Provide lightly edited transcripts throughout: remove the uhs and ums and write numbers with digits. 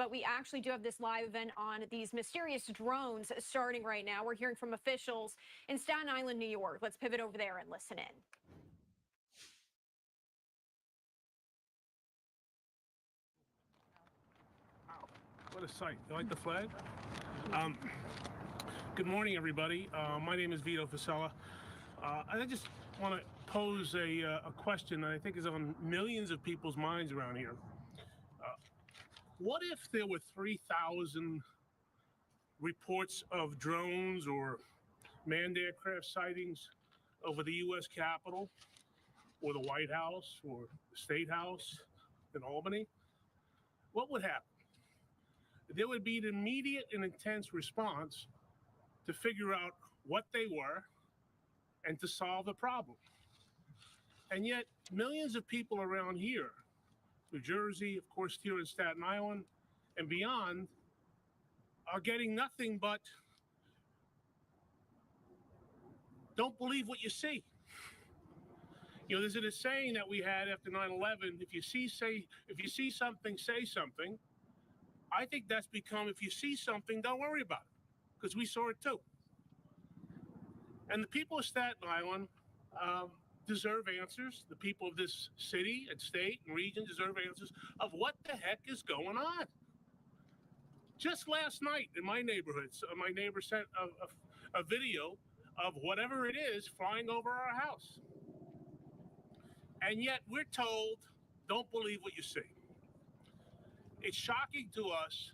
but we actually do have this live event on these mysterious drones starting right now. We're hearing from officials in Staten Island, New York. Let's pivot over there and listen in. What a sight. You like the flag? Good morning, everybody. My name is Vito Fasella. I just want to pose a question that I think is on millions of people's minds around here. What if there were 3,000 reports of drones or manned aircraft sightings over the U.S. Capitol or the White House or the State House in Albany? What would happen? There would be an immediate and intense response to figure out what they were and to solve the problem. And yet, millions of people around here, New Jersey, of course, here in Staten Island and beyond, are getting nothing but don't believe what you see. You know, there's a saying that we had after 9/11, if you see something, say something. I think that's become, if you see something, don't worry about it, because we saw it too. And the people of Staten Island deserve answers. The people of this city and state and region deserve answers of what the heck is going on. Just last night in my neighborhood, my neighbor sent a video of whatever it is flying over our house. And yet we're told, don't believe what you see. It's shocking to us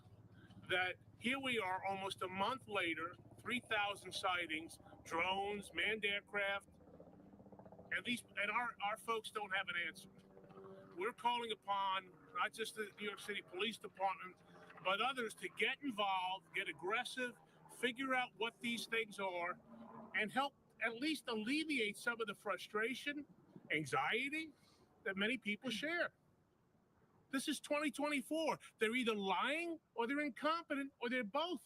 that here we are almost a month later, 3,000 sightings, drones, manned aircraft, and our folks don't have an answer. We're calling upon not just the New York City Police Department, but others to get involved, get aggressive, figure out what these things are, and help at least alleviate some of the frustration, anxiety that many people share. This is 2024. They're either lying or they're incompetent or they're both.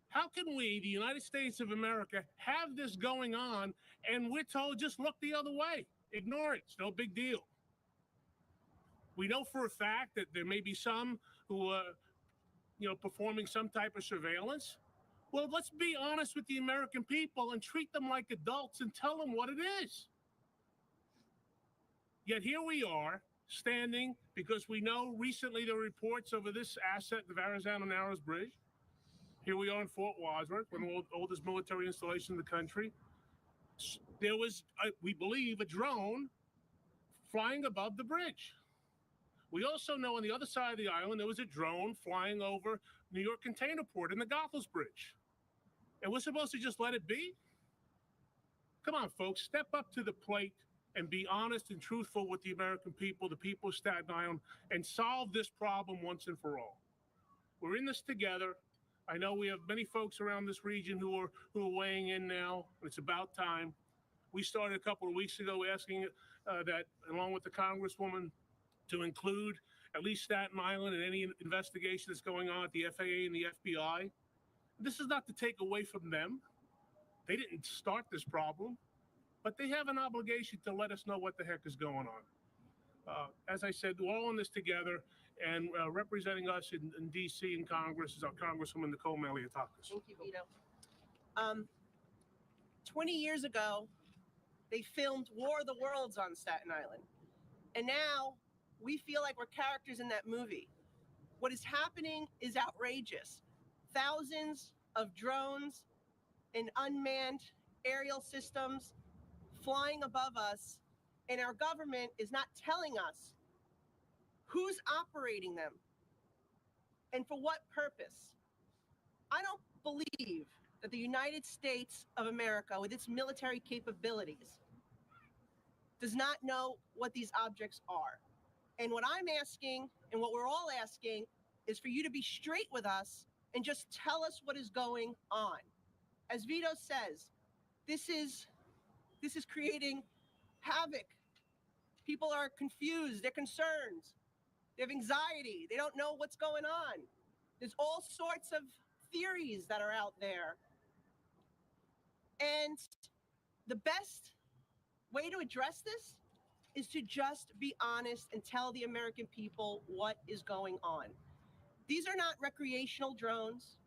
How can we, the United States of America, have this going on and we're told just look the other way, ignore it, it's no big deal? We know for a fact that there may be some who are, performing some type of surveillance. Well, let's be honest with the American people and treat them like adults and tell them what it is. Yet here we are, standing because we know recently there were reports over this asset, the Verrazano Narrows Bridge. Here we are in Fort Wadsworth, one of the oldest military installations in the country. There was, we believe, a drone flying above the bridge. We also know on the other side of the island, there was a drone flying over New York Container Port in the Goethals Bridge. And we're supposed to just let it be? Come on, folks, step up to the plate and be honest and truthful with the American people, the people of Staten Island, and solve this problem once and for all. We're in this together. I know we have many folks around this region who are weighing in now. It's about time. We started a couple of weeks ago asking that, along with the Congresswoman, to include at least Staten Island in any investigation that's going on at the FAA and the FBI. This is not to take away from them. They didn't start this problem, but they have an obligation to let us know what the heck is going on. As I said, we're all in this together, and representing us in D.C. and Congress is our Congresswoman Nicole Maliotakis. Thank you, Vito. 20 years ago, they filmed War of the Worlds on Staten Island, and now we feel like we're characters in that movie. What is happening is outrageous. Thousands of drones and unmanned aerial systems flying above us, and our government is not telling us who's operating them and for what purpose. I don't believe that the United States of America, with its military capabilities, does not know what these objects are. And what I'm asking, and what we're all asking, is for you to be straight with us and just tell us what is going on. As Vito says, this is creating havoc. People are confused, they're concerned, they have anxiety, they don't know what's going on. There's all sorts of theories that are out there. And the best way to address this is to just be honest and tell the American people what is going on. These are not recreational drones.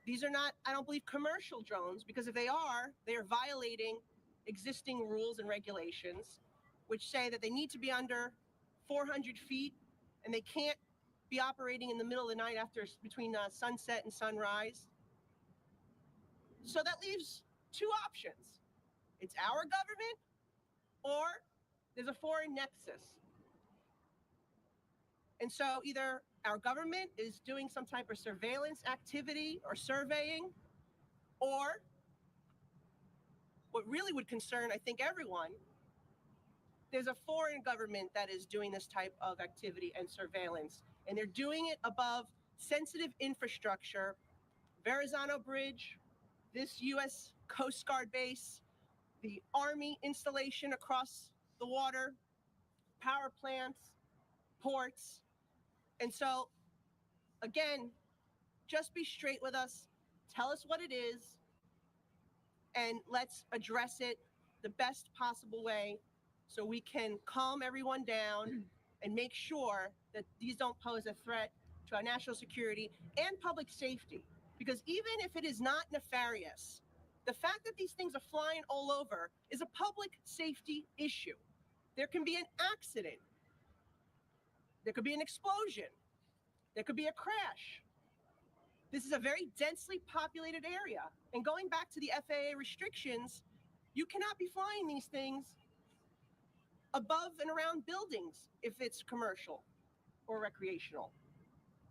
These are not, I don't believe, commercial drones, because if they are violating existing rules and regulations, which say that they need to be under 400 feet and they can't be operating in the middle of the night between sunset and sunrise. So that leaves two options. It's our government, or there's a foreign nexus. And so either our government is doing some type of surveillance activity or surveying, or what really would concern, I think, everyone, there's a foreign government that is doing this type of activity and surveillance, and they're doing it above sensitive infrastructure, Verrazano Bridge, this U.S. Coast Guard base, the Army installation across the water, power plants, ports. And so, again, just be straight with us. Tell us what it is, and let's address it the best possible way so we can calm everyone down and make sure that these don't pose a threat to our national security and public safety. Because even if it is not nefarious, the fact that these things are flying all over is a public safety issue. There can be an accident. There could be an explosion. There could be a crash. This is a very densely populated area. And going back to the FAA restrictions, you cannot be flying these things above and around buildings if it's commercial or recreational.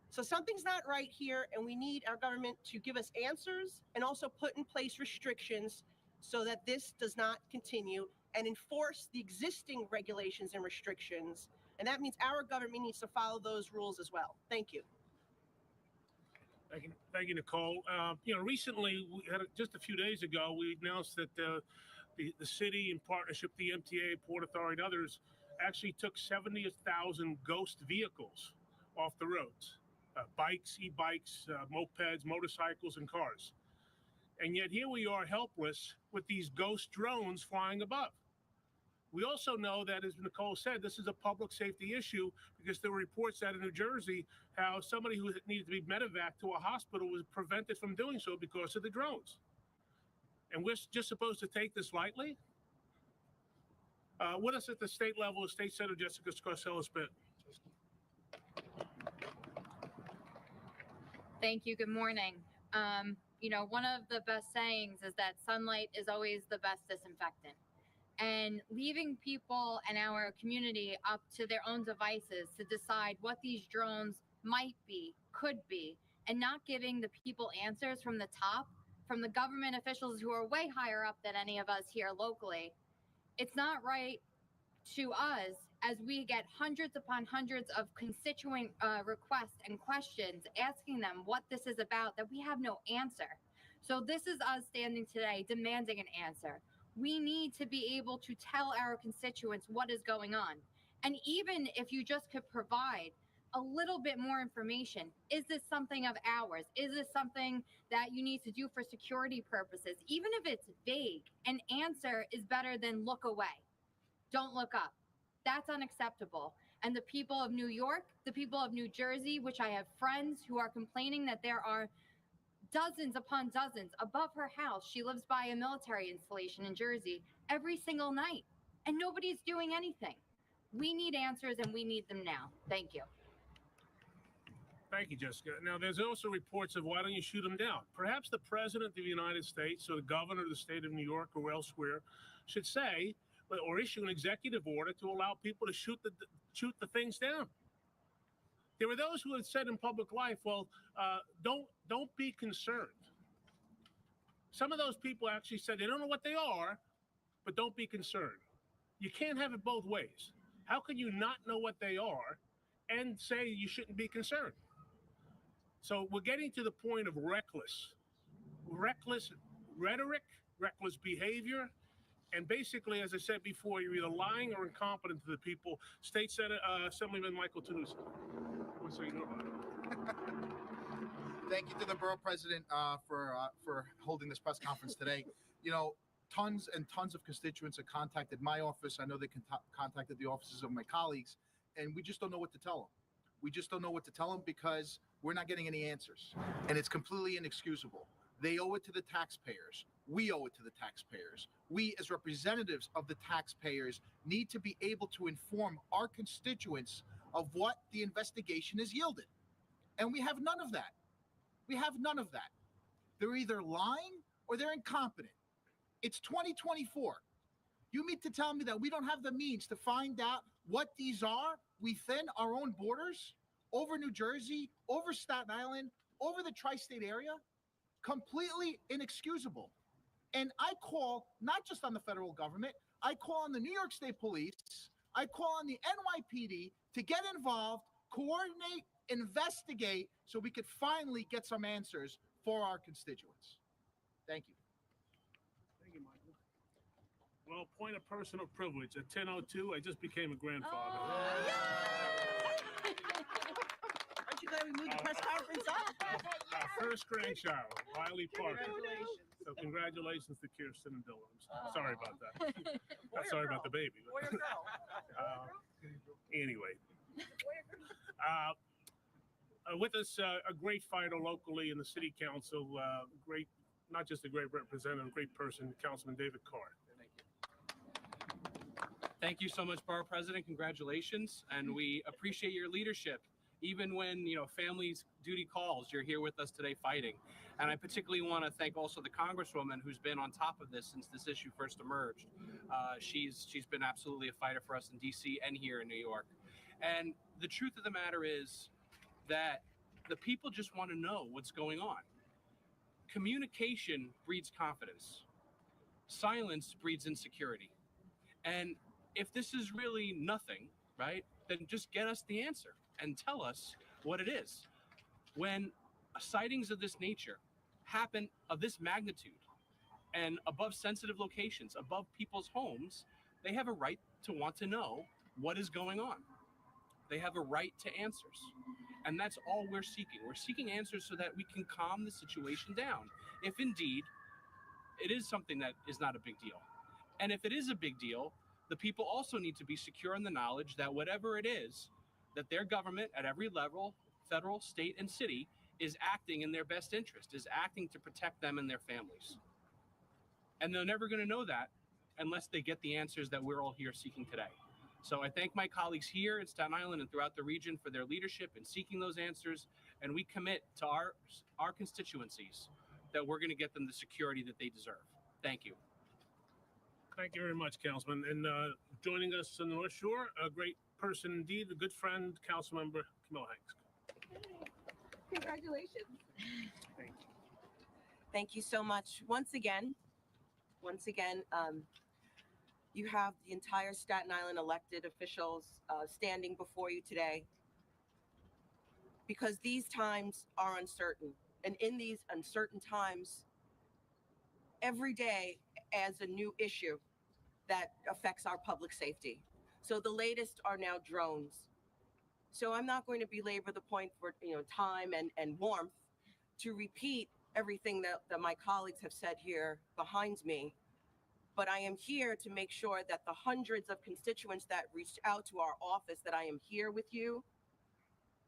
So something's not right here, and we need our government to give us answers and also put in place restrictions so that this does not continue, and enforce the existing regulations and restrictions. And that means our government needs to follow those rules as well. Thank you. Thank you, Nicole. Recently, just a few days ago, we announced that the city, in partnership with the MTA, Port Authority, and others, actually took 70,000 ghost vehicles off the roads. Bikes, e-bikes, mopeds, motorcycles, and cars. And yet here we are helpless with these ghost drones flying above. We also know that, as Nicole said, this is a public safety issue, because there were reports out in New Jersey how somebody who needed to be medevaced to a hospital was prevented from doing so because of the drones. And we're just supposed to take this lightly? With us at the state level is State Senator Jessica Scarcella-Spitz. Thank you. Good morning. One of the best sayings is that sunlight is always the best disinfectant. And leaving people and our community up to their own devices to decide what these drones might be, could be, and not giving the people answers from the top, from the government officials who are way higher up than any of us here locally, it's not right to us as we get hundreds upon hundreds of constituent requests and questions asking them what this is about, that we have no answer. So this is us standing today demanding an answer. We need to be able to tell our constituents what is going on. And even if you just could provide a little bit more information, is this something of ours? Is this something that you need to do for security purposes? Even if it's vague, an answer is better than look away. Don't look up. That's unacceptable. And the people of New York, the people of New Jersey, which I have friends who are complaining that there are dozens upon dozens above her house. She lives by a military installation in Jersey every single night, and nobody's doing anything. We need answers, and we need them now. Thank you. Thank you, Jessica. Now, there's also reports of why don't you shoot them down? Perhaps the President of the United States or the governor of the state of New York or elsewhere should say or issue an executive order to allow people to shoot the things down. There were those who had said in public life, well, don't be concerned. Some of those people actually said they don't know what they are, but don't be concerned. You can't have it both ways. How can you not know what they are and say you shouldn't be concerned? So we're getting to the point of reckless rhetoric, reckless behavior. And basically, as I said before, you're either lying or incompetent to the people. State Senate Assemblyman Michael Tunis. So you know about it. Thank you to the borough president for holding this press conference today. tons and tons of constituents have contacted my office. I know they contacted the offices of my colleagues, and we just don't know what to tell them. We just don't know what to tell them because we're not getting any answers, and it's completely inexcusable. They owe it to the taxpayers. We owe it to the taxpayers. We, as representatives of the taxpayers, need to be able to inform our constituents of what the investigation has yielded. And we have none of that. We have none of that. They're either lying or they're incompetent. It's 2024. You mean to tell me that we don't have the means to find out what these are within our own borders, over New Jersey, over Staten Island, over the tri-state area? Completely inexcusable. And I call not just on the federal government, I call on the New York State Police, I call on the NYPD to get involved, coordinate, investigate, so we could finally get some answers for our constituents. Thank you. Thank you, Michael. Well, point of personal privilege. At 10:02, I just became a grandfather. Aren't you glad we moved the press conference up? Our first grandchild, Wiley Parker. Congratulations. So congratulations to Kirsten and Dylan. I'm sorry about that. Not sorry about the baby. Boy or girl? Anyway. With us, a great fighter locally in the city council, great, not just a great representative, great person, Councilman David Carr. Thank you so much, Borough President. Congratulations. And we appreciate your leadership. Even when, families' duty calls, you're here with us today fighting. And I particularly want to thank also the Congresswoman who's been on top of this since this issue first emerged. She's been absolutely a fighter for us in DC and here in New York. And the truth of the matter is that the people just want to know what's going on. Communication breeds confidence. Silence breeds insecurity. And if this is really nothing, right, then just get us the answer and tell us what it is. When sightings of this nature happen of this magnitude and above sensitive locations, above people's homes, they have a right to want to know what is going on. They have a right to answers. And that's all we're seeking. We're seeking answers so that we can calm the situation down, if indeed it is something that is not a big deal. And if it is a big deal, the people also need to be secure in the knowledge that whatever it is, that their government at every level, federal, state, and city, is acting in their best interest, is acting to protect them and their families. And they're never going to know that unless they get the answers that we're all here seeking today. So I thank my colleagues here in Staten Island and throughout the region for their leadership in seeking those answers. And we commit to our constituencies that we're going to get them the security that they deserve. Thank you. Thank you very much, Councilman. And joining us on the North Shore, a great person indeed, a good friend, Councilmember Camilla Hanks. Congratulations. Thank you. Thank you so much. Once again, you have the entire Staten Island elected officials standing before you today because these times are uncertain. And in these uncertain times, every day adds a new issue that affects our public safety. So the latest are now drones. So I'm not going to belabor the point for time and warmth to repeat everything that my colleagues have said here behind me. But I am here to make sure that the hundreds of constituents that reached out to our office, that I am here with you.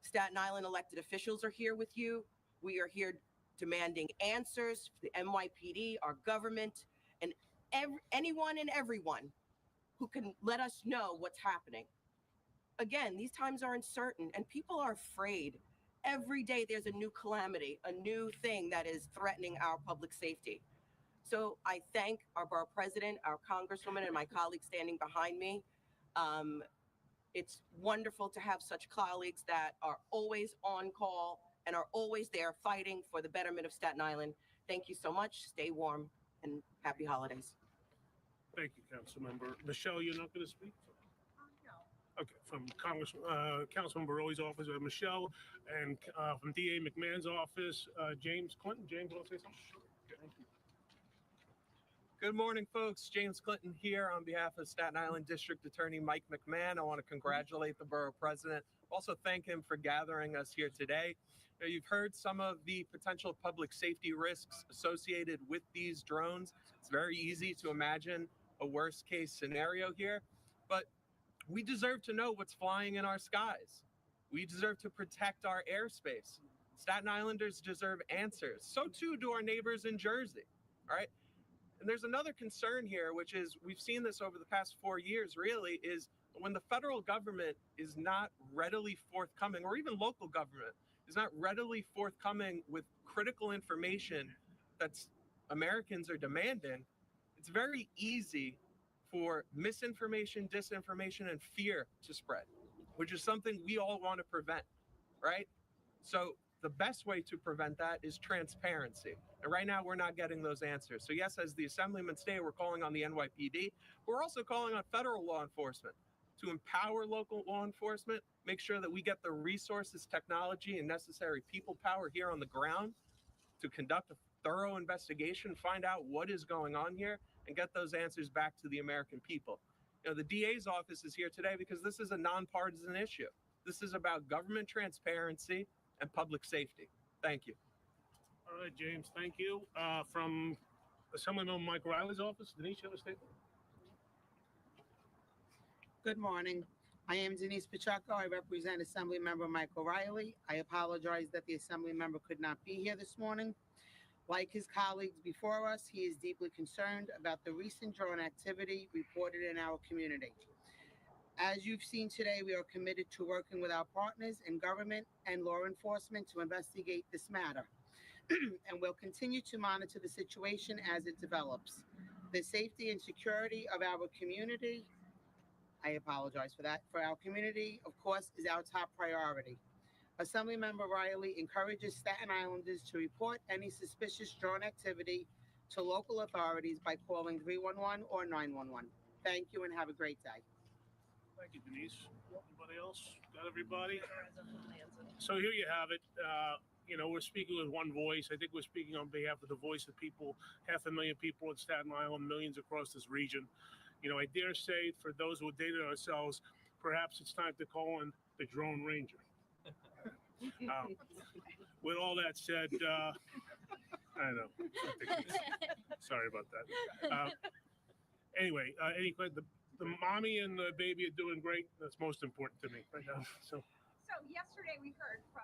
Staten Island elected officials are here with you. We are here demanding answers for the NYPD, our government, and anyone and everyone who can let us know what's happening. Again, these times are uncertain and people are afraid. Every day there's a new calamity, a new thing that is threatening our public safety. So I thank our borough president, our congresswoman, and my colleagues standing behind me. It's wonderful to have such colleagues that are always on call and are always there fighting for the betterment of Staten Island. Thank you so much. Stay warm and happy holidays. Thank you, Councilmember. Michelle, you're not going to speak? No. Okay, from Councilman Baroli's office, Michelle, and from DA McMahon's office, James Clinton. James, want to say something? Thank you. Good morning, folks. James Clinton here on behalf of Staten Island District Attorney Mike McMahon. I want to congratulate the Borough President Also thank him for gathering us here today. You've heard some of the potential public safety risks associated with these drones. It's very easy to imagine a worst case scenario here, but we deserve to know what's flying in our skies. We deserve to protect our airspace. Staten Islanders deserve answers. So too do our neighbors in Jersey, all right? And there's another concern here, which is we've seen this over the past 4 years, really, is when the federal government is not readily forthcoming, or even local government is not readily forthcoming with critical information that Americans are demanding, it's very easy for misinformation, disinformation, and fear to spread, which is something we all want to prevent, right? So the best way to prevent that is transparency. And right now, we're not getting those answers. So yes, as the Assemblyman stated, we're calling on the NYPD. We're also calling on federal law enforcement to empower local law enforcement, make sure that we get the resources, technology, and necessary people power here on the ground to conduct a thorough investigation, find out what is going on here, and get those answers back to the American people. You know, the DA's office is here today because this is a nonpartisan issue. This is about government transparency and public safety. Thank you. All right, James, thank you. From Assemblyman Mike Riley's office, Denise, you have a statement? Good morning. I am Denise Pacheco. I represent Assemblymember Mike O'Reilly. I apologize that the Assemblymember could not be here this morning. Like his colleagues before us, he is deeply concerned about the recent drone activity reported in our community. As you've seen today, we are committed to working with our partners in government and law enforcement to investigate this matter. And we'll continue to monitor the situation as it develops. The safety and security of our community, I apologize for that, for our community, of course, is our top priority. Assemblymember Riley encourages Staten Islanders to report any suspicious drone activity to local authorities by calling 311 or 911. Thank you and have a great day. Thank you, Denise. Anybody else? Got everybody? So here you have it. You know, we're speaking with one voice. I think we're speaking on behalf of the voice of people, 500,000 people in Staten Island, millions across this region. You know, I dare say for those who dated ourselves, perhaps it's time to call in the Drone Ranger. With all that said, I know. Sorry about that. Anyway, the mommy and the baby are doing great. That's most important to me right now. So yesterday we heard from.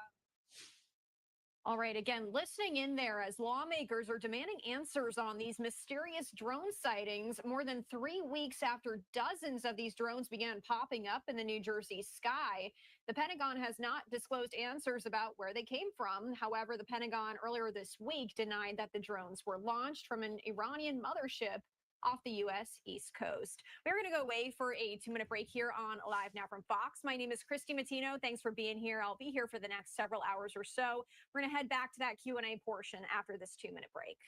All right, again, listening in there as lawmakers are demanding answers on these mysterious drone sightings more than 3 weeks after dozens of these drones began popping up in the New Jersey sky. The Pentagon has not disclosed answers about where they came from. However, the Pentagon earlier this week denied that the drones were launched from an Iranian mothership off the U.S. East Coast. We're going to go away for a 2-minute break here on Live Now from Fox. My name is Christy Matino. Thanks for being here. I'll be here for the next several hours or so. We're going to head back to that Q&A portion after this 2-minute break.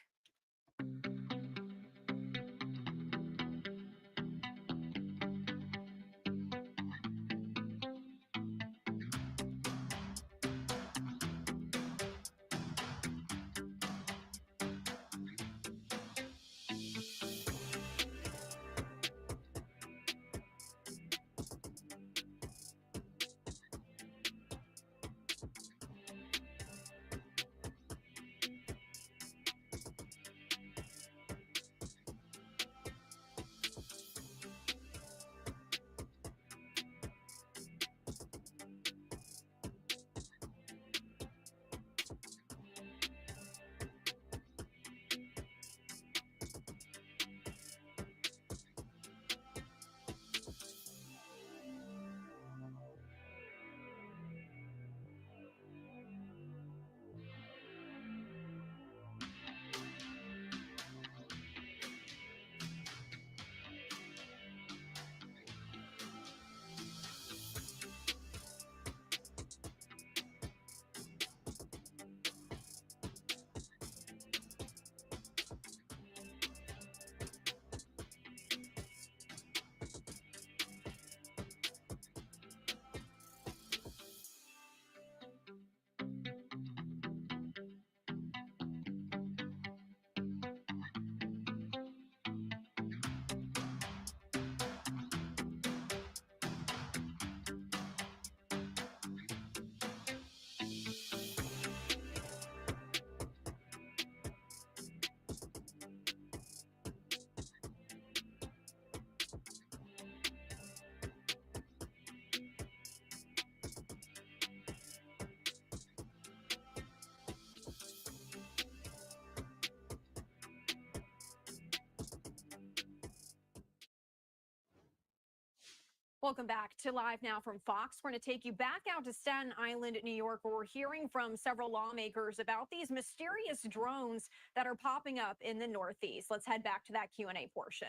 Welcome back to Live Now from Fox. We're going to take you back out to Staten Island, New York, where we're hearing from several lawmakers about these mysterious drones that are popping up in the Northeast. Let's head back to that Q&A portion.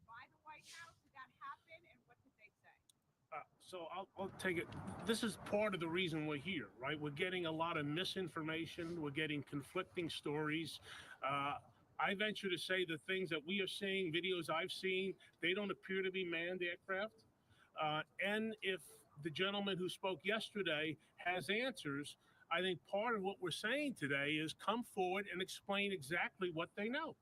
By the White House, did that happen, and what did they say? So I'll take it. This is part of the reason we're here, right? We're getting a lot of misinformation. We're getting conflicting stories. I venture to say the things that we are seeing, videos I've seen, they don't appear to be manned aircraft. And if the gentleman who spoke yesterday has answers, I think part of what we're saying today is come forward and explain exactly what they know.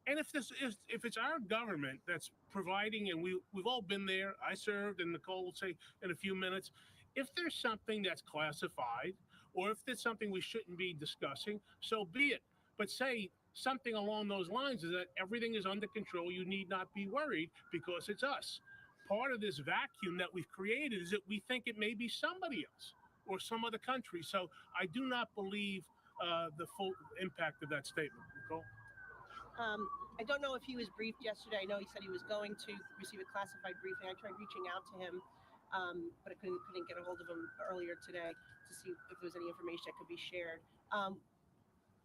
And if it's our government that's providing, and we've all been there, I served, and Nicole will say in a few minutes, if there's something that's classified, or if there's something we shouldn't be discussing, so be it. But say something along those lines is that everything is under control. You need not be worried because it's us. Part of this vacuum that we've created is that we think it may be somebody else or some other country. So I do not believe the full impact of that statement. Nicole? I don't know if he was briefed yesterday. I know he said he was going to receive a classified briefing. I tried reaching out to him, but I couldn't get a hold of him earlier today to see if there was any information that could be shared.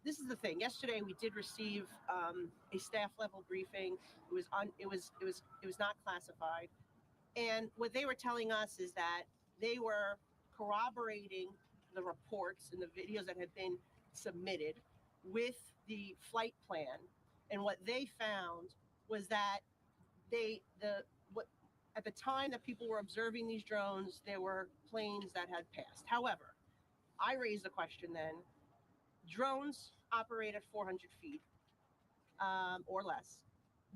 This is the thing. Yesterday we did receive a staff level briefing. It was not classified. And what they were telling us is that they were corroborating the reports and the videos that had been submitted with the flight plan. And what they found was that at the time that people were observing these drones, there were planes that had passed. However, I raised the question then, drones operate at 400 feet or less.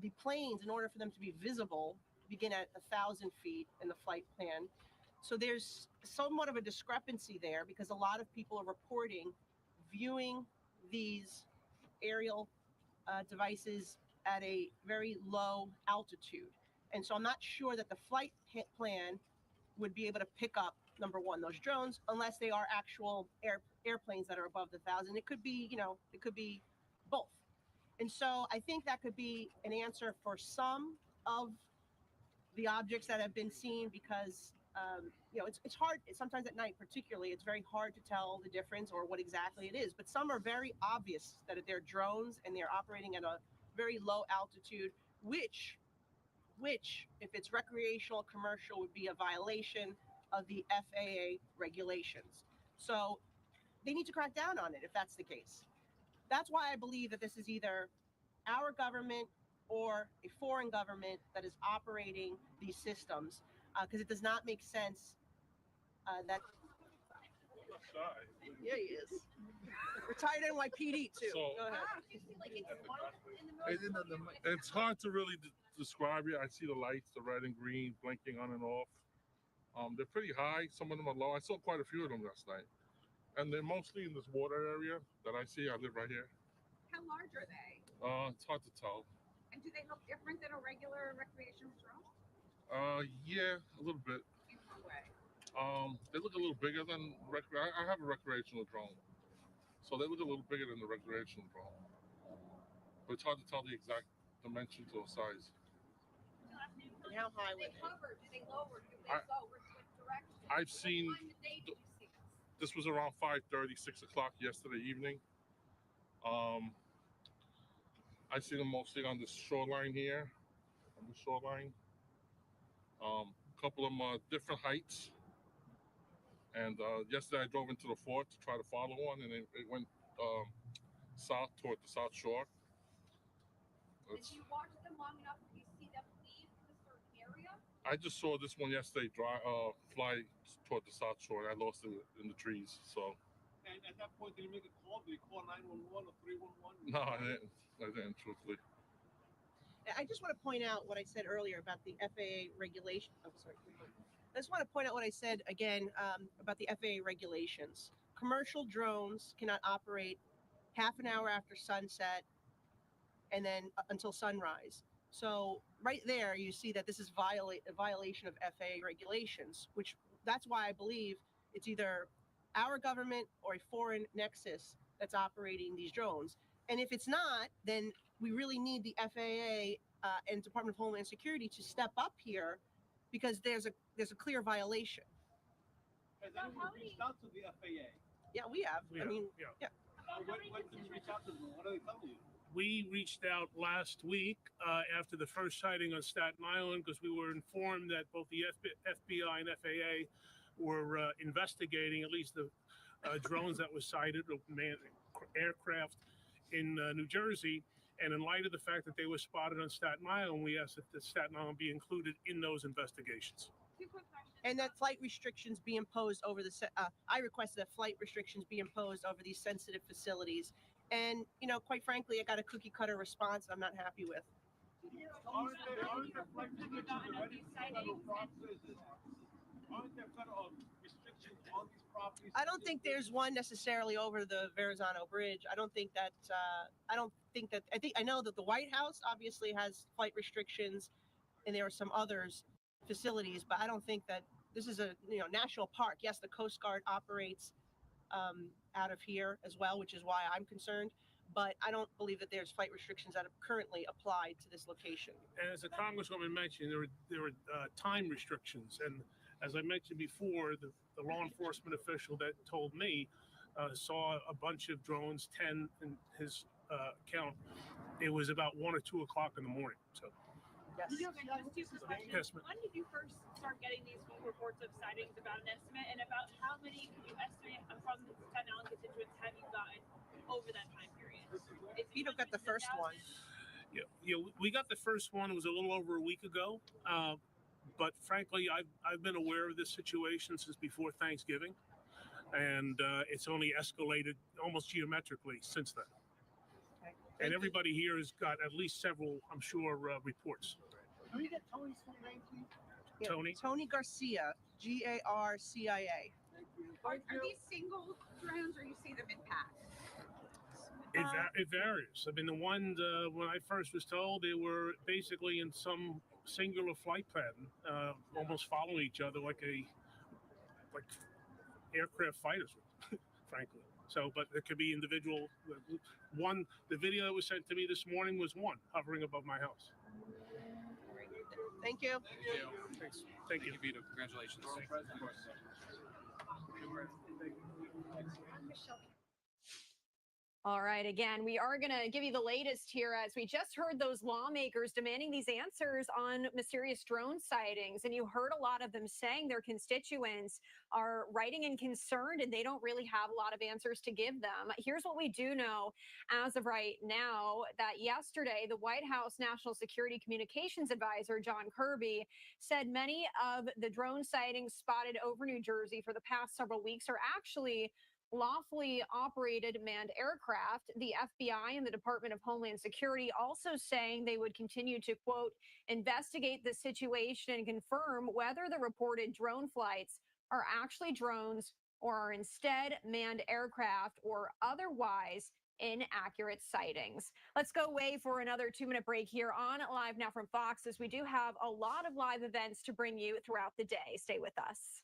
The planes, in order for them to be visible, begin at 1,000 feet in the flight plan. So there's somewhat of a discrepancy there because a lot of people are reporting viewing these aerial devices at a very low altitude. And so I'm not sure that the flight plan would be able to pick up, number one, those drones, unless they are actual airplanes that are above the 1,000. It could be, it could be both. And so I think that could be an answer for some of the objects that have been seen because, it's hard. Sometimes at night, particularly, it's very hard to tell the difference or what exactly it is. But some are very obvious that they're drones and they're operating at a very low altitude, which, if it's recreational, commercial, would be a violation of the FAA regulations. So they need to crack down on it if that's the case. That's why I believe that this is either our government or a foreign government that is operating these systems, because it does not make sense that. Yeah, he is. Retired NYPD too. So, Go ahead. it's hard to really describe it. I see the lights, the red and green, blinking on and off. They're pretty high. Some of them are low. I saw quite a few of them last night, and they're mostly in this water area that I see. I live right here. How large are they? It's hard to tell. And do they look different than a regular recreational drone? Yeah, a little bit. In what way? They look a little bigger than I have a recreational drone, so they look a little bigger than the recreational drone. But it's hard to tell the exact dimensions or size. And how high Do were they they? hover? Do they lower? Do they go? Which direction? I've seen. What time of day did you see this? This was around 5:30, 6 o'clock yesterday evening. I see them mostly on the shoreline here, on the shoreline. A couple of them are different heights. And yesterday I drove into the fort to try to follow one, and it went south toward the South Shore. Did you watch them long enough to see them leave a certain area? I just saw this one yesterday fly toward the South Shore, and I lost it in the trees. So. And at that point, did you make a call? Did you call 911 or 311? No, I didn't, truthfully. I just want to point out what I said earlier about the FAA regulation. Oh, sorry. I just want to point out what I said again about the FAA regulations. Commercial drones cannot operate half an hour after sunset and then until sunrise. So right there, you see that this is a violation of FAA regulations, which that's why I believe it's either our government or a foreign nexus that's operating these drones. And if it's not, then we really need the FAA and Department of Homeland Security to step up here because there's a clear violation. Has anyone reached out to the FAA? Yeah, we have. I mean, yeah. When did you reach out to them? What are they telling you? We reached out last week after the first sighting on Staten Island because we were informed that both the FBI and FAA were investigating at least the drones that were sighted, manned aircraft in New Jersey. And in light of the fact that they were spotted on Staten Island, we asked that the Staten Island be included in those investigations. Two quick questions. And that flight restrictions be imposed over I requested that flight restrictions be imposed over these sensitive facilities. And, you know, quite frankly, I got a cookie cutter response I'm not happy with. Aren't there flight restrictions already for federal properties? Aren't there federal restrictions on these properties? I don't think there's one necessarily over the Verrazano Bridge. I know that the White House obviously has flight restrictions, and there are some others facilities, but I don't think that this is a national park. Yes, the Coast Guard operates out of here as well, which is why I'm concerned. But I don't believe that there's flight restrictions that are currently applied to this location. And as the Congresswoman mentioned, there were time restrictions. And as I mentioned before, the law enforcement official that told me saw a bunch of drones, 10 in his count. It was about 1 or 2 o'clock in the morning. So. Yes. Just two quick questions. Yes, ma'am. When did you first start getting these phone reports of sightings, about an estimate, and about how many can you estimate from the Staten Island constituents have you gotten over that time period? Peter got the first one. Yeah, we got the first one. It was a little over a week ago. But frankly, I've been aware of this situation since before Thanksgiving, and it's only escalated almost geometrically since then. Okay. And everybody here has got at least several, I'm sure, reports. Can we get Tony's full name, please? Yeah, Tony? Tony Garcia, Garcia. Thank you. Are these single drones, or you see them in packs? It varies. I mean, the ones when I first was told, they were basically in some singular flight pattern, almost following each other like aircraft fighters, frankly. So, but it could be individual. One, the video that was sent to me this morning was one hovering above my house. Thank you. Thanks. Thank you. Vito. Congratulations. All right, again, we are going to give you the latest here as we just heard those lawmakers demanding these answers on mysterious drone sightings. And you heard a lot of them saying their constituents are writing in concerned and they don't really have a lot of answers to give them. Here's what we do know as of right now, that yesterday, the White House National Security Communications Advisor, John Kirby, said many of the drone sightings spotted over New Jersey for the past several weeks are actually lawfully operated manned aircraft. The FBI and the Department of Homeland Security also saying they would continue to, quote, investigate the situation and confirm whether the reported drone flights are actually drones or are instead manned aircraft or otherwise inaccurate sightings. Let's go away for another 2-minute break here on Live Now from Fox, as we do have a lot of live events to bring you throughout the day. Stay with us.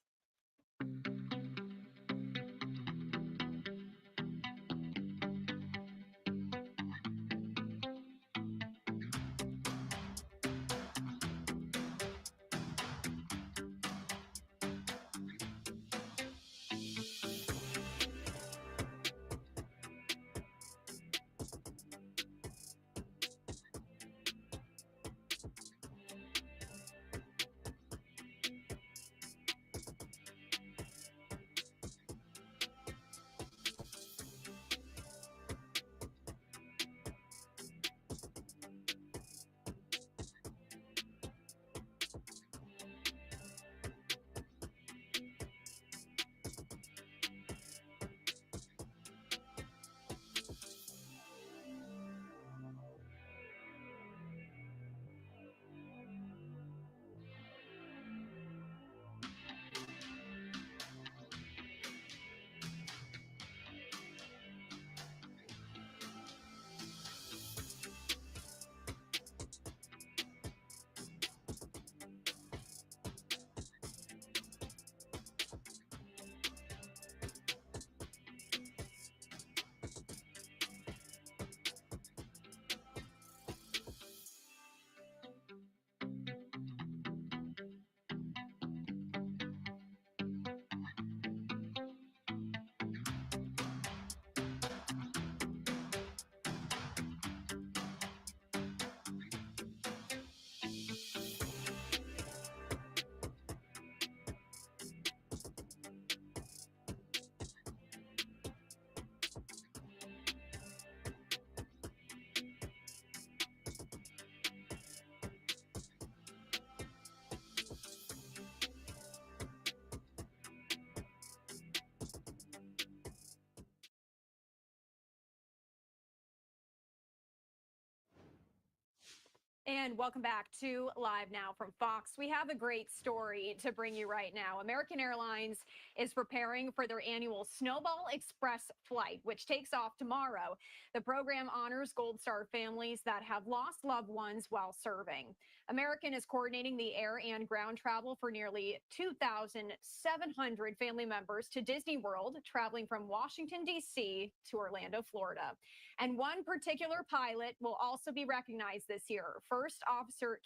And welcome back to Live Now from Fox. We have a great story to bring you right now. American Airlines is preparing for their annual Snowball Express flight, which takes off tomorrow. The program honors Gold Star families that have lost loved ones while serving. American is coordinating the air and ground travel for nearly 2,700 family members to Disney World, traveling from Washington, D.C. to Orlando, Florida. And one particular pilot will also be recognized this year. First Officer